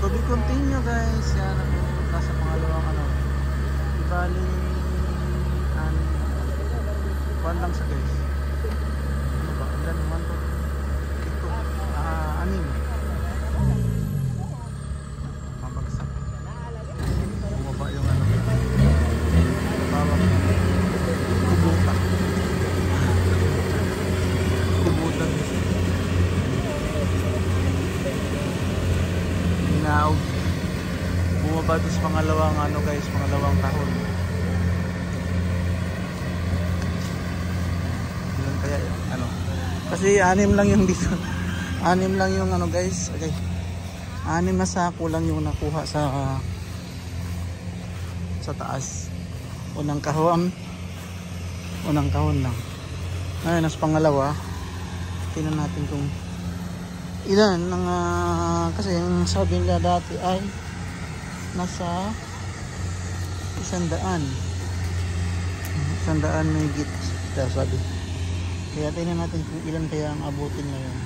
To be continue guys. Yan ako nasa pangalawang ano. Ibali kuan lang sa guys. Ano ba? Ilan naman to? Ito. Anim. Mabagsak. Bumaba yung ano. Bawang kubutan. Kubutan. Hinaog. Bumaba ito sa pangalawang ano guys, pangalawang kahon. Yun kaya ano. Kasi anim lang yung dito. Anim lang yung ano guys. Okay. Anim na sako lang yung nakuha sa taas. Unang kahon lang. Ngayon nas pangalawa. Tingnan natin kung ilan ng kasi yung sabi nila dati ay nasa 100 may git sabi. Kaya tingnan natin kung ilan kaya ang abutin ngayon.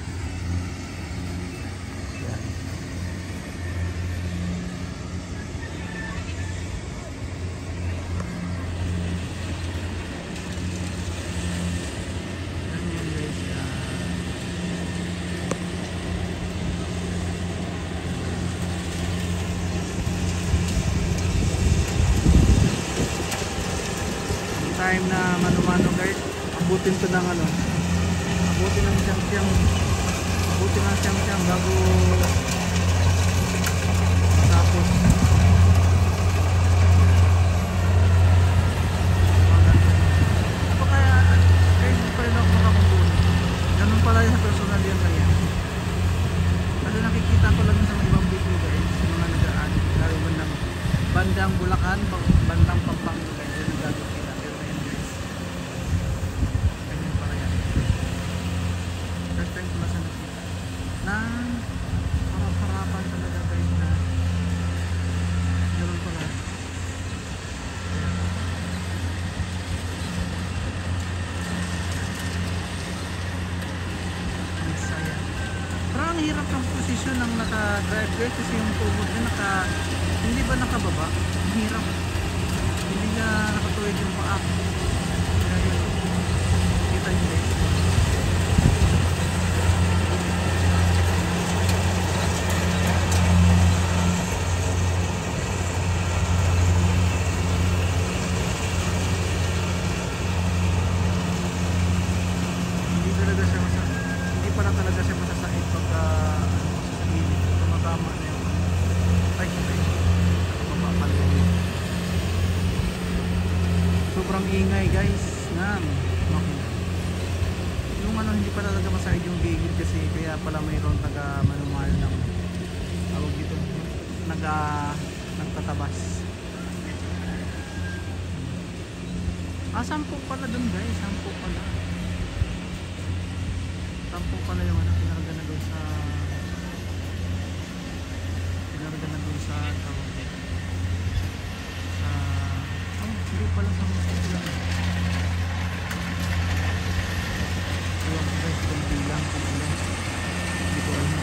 Yan. Time na mano-mano guys, abutin ko ng ano, abutin ng siyang bago tapos kaya hindi pa rin ako makakumpun. Ganun pala yung personal yan kaya kasi nakikita ko lang sa ibang video guys, mga nagaan lalo bandang Bulacan, bandang Pampanga guys, yung nagagawin na harap-harapan talaga guys na ganoon pala. Ang saya. Pero ang hirap ng posisyon ng naka-drive guys kasi yung tubod niya hindi ba nakababa? Ang hirap. Hindi niya nakatuwid yung paa. Kita niyo guys. Talaga siya masasakit pagka sa gilid, tumatama na yung sobrang ingay guys ng makina. Yung ano hindi pa talaga masakit yung gilid kasi kaya pala mayroon taga manumal ng tawag dito nagtatabas. Sampo pala dun guys, sampo pala. Sampo pala yung ano, pinarga na doon sa tawag hindi pala sa mga iwan ko guys kung bilang kung ilan hindi ko alam.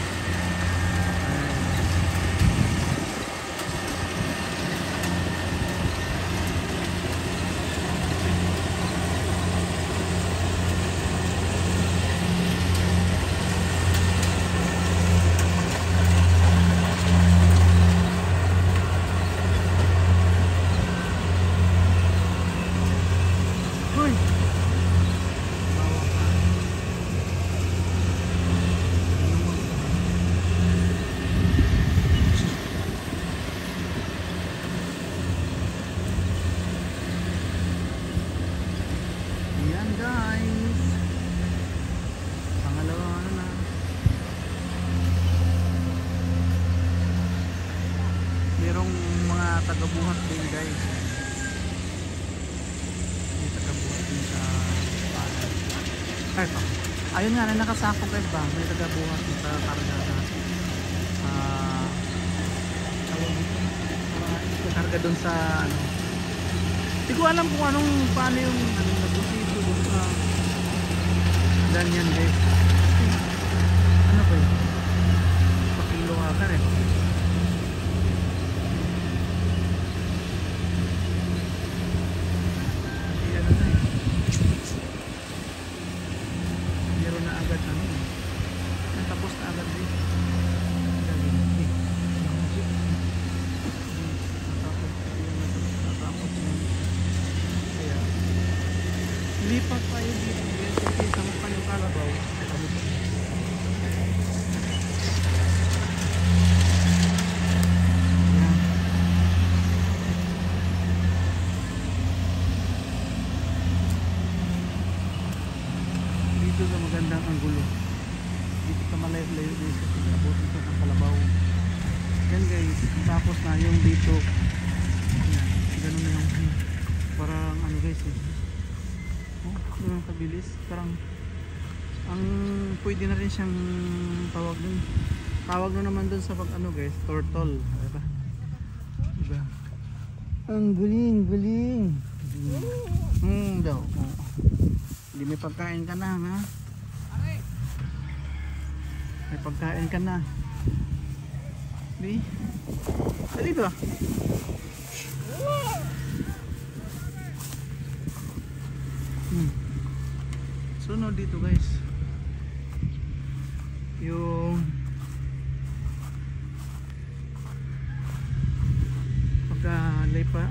Guys, pangalawang ano na merong mga tagabuhat din guys, may tagabuhat din sa ayun nga na nakasako guys ba, may tagabuhat din sa karga sa karga dun sa ano, hindi ko alam kung anong paano yung ano nagbusido dun sa ganyan guys. Ano ba yun? Pakilo ka eh. Tapos na yung dito. Ayan, ganun na yung parang ano guys eh. Oh, ganun kabilis. Parang ang pwede na rin siyang tawag dun. Tawag na naman dun sa pag ano guys, turtle. Diba? Diba? Ang galing, galing. Daw. Oh. Hindi may pagkain ka na, ha? May pagkain ka na. Di? Dali ba? Sunod dito guys. Yung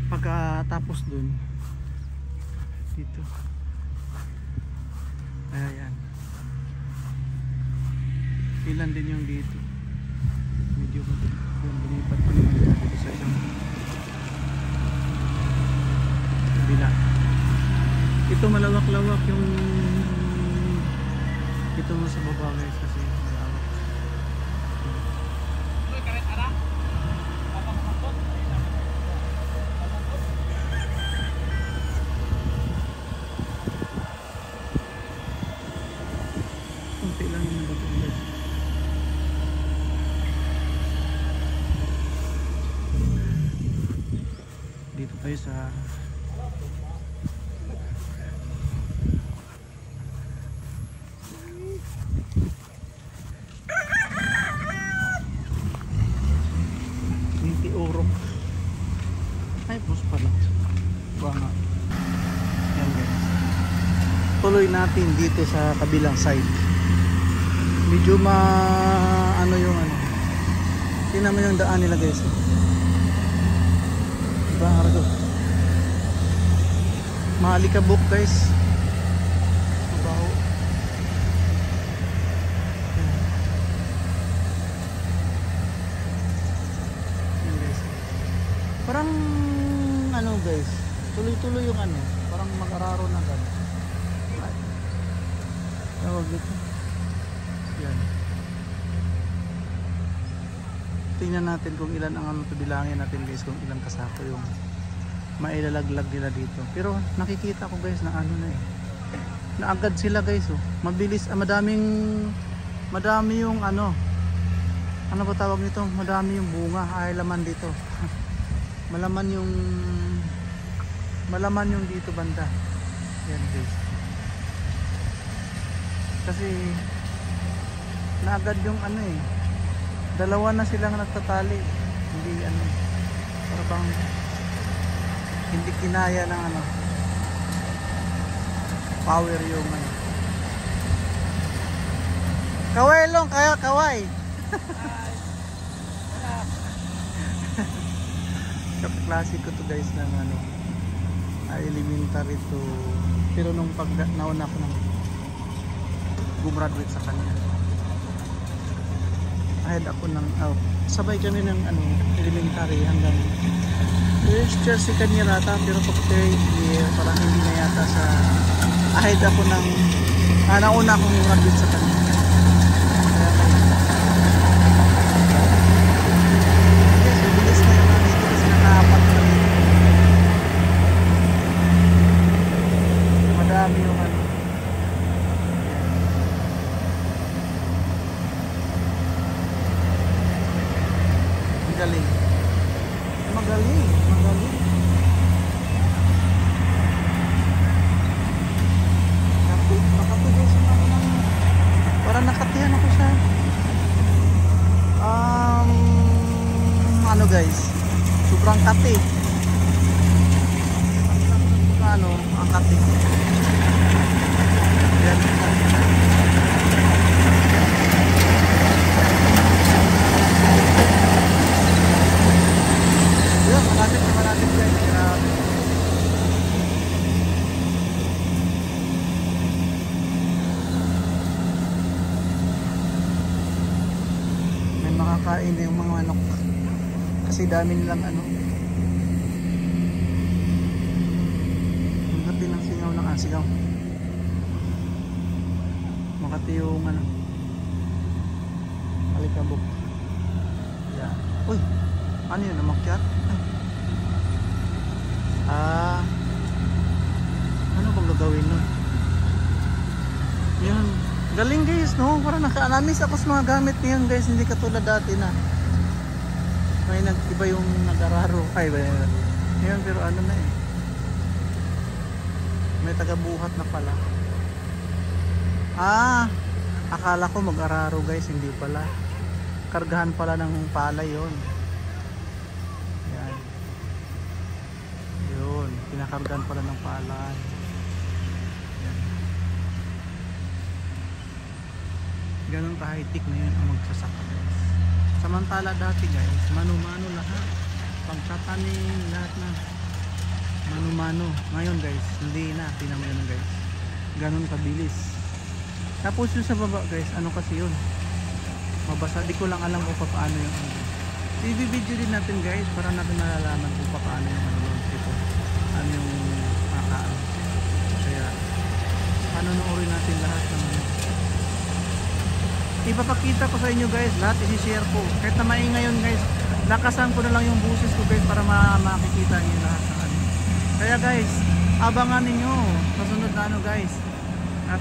pagkatapos dun dito. Ayan. Ilan din yung dito. Medyo ba ito? Yung lumipat pa naman dito sa isang kabila. Ito malawak-lawak yung ito mo sa baba guys kasi malawak. Kunti lang yung bato guys. Dito tayo sa Urok. Ay, bus pala. Banga. Yan guys. Tuloy natin dito sa kabilang side. Medyo ano yung ano. Tingnan mo yung daan nila guys. Diba? Arago. Maalikabok guys. Mabaho. Parang ano guys, tuloy-tuloy yung ano, parang mag-araro na gano'n. Tawag dito. Yan. Tingnan natin kung ilan ang ano, bilangin natin guys kung ilang kasako yung mailalaglag nila dito. Pero nakikita ko guys na ano na eh. Naagad sila guys oh. Mabilis, madami yung ano ba tawag nito? Madami yung bunga, ay laman dito. malaman yung dito banda. Yan guys. Kasi naagad yung ano eh. Dalawa na silang nagtatali. Hindi ano. Para bang hindi kinaya ng ano. Power yung ano. Kaway long, kaya kaway. Kaklase ko to guys ng ano, elementary to, pero nung pag nauna ko nang gumraduate sa kanya, ahead ako ng sabay kami ng ano, elementary hanggang first year second year ata, pero pag third year parang hindi na yata sa ahead ako ng nauna akong gumraduate sa kanya. Madami yung ano. Magaling. Magaling. Magaling. Nakatugay sa mga lang. Parang nakatihan ako sa ano guys. Sobrang kati. Ano, ang kati. Yan. Yun, malapit na malapit guys. Grabe. May makakain na yung mga manok. Kasi dami nilang ano. Makati ng singaw ng asigaw. Makati yung ano. Alikabok. Yan. Uy! Ano yun, umakyat? Ay. Ah, ano bang gagawin nun? Yun. Galing guys, no? Parang naka-anamis ako sa mga gamit ngayon guys. Hindi katulad dati na. May iba yung nag-araro. Ay, ba yun? Ngayon, pero ano na eh. May taga-buhat na pala. Ah, akala ko mag-araro guys. Hindi pala. Kargahan pala ng palay yun. Yan. Yun. Pinakargahan pala ng palay. Yan. Ganun ka-high-tech na yun ang magsasaka guys. Samantala dati guys, mano-mano lahat. Pagtatanim, lahat na mano-mano. Ngayon guys, hindi na. Tingnan mo yun guys. Ganun kabilis. Tapos yung sa baba guys, ano kasi yun? Mabasa. Di ko lang alam kung paano yung ano. I-video din natin guys para natin malalaman kung paano yung ano dito. Ano yung makaan. Kaya, panonoorin natin lahat ng ano. Ipapakita ko sa inyo guys, lahat i-share ko. Kahit na maingay yun guys, lakasan ko na lang yung buses ko guys para makikita niyo lahat ng ano. Kaya guys, abangan ninyo sa sunod na ano guys. At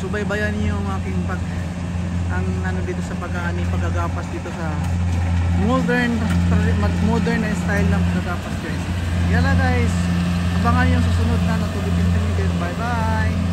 subaybayan niyo yung aking ang ano dito sa pagagapas dito sa modern na style ng pagagapas guys. Yala guys, abangan niyo sa sunod na natuloy. Bye bye.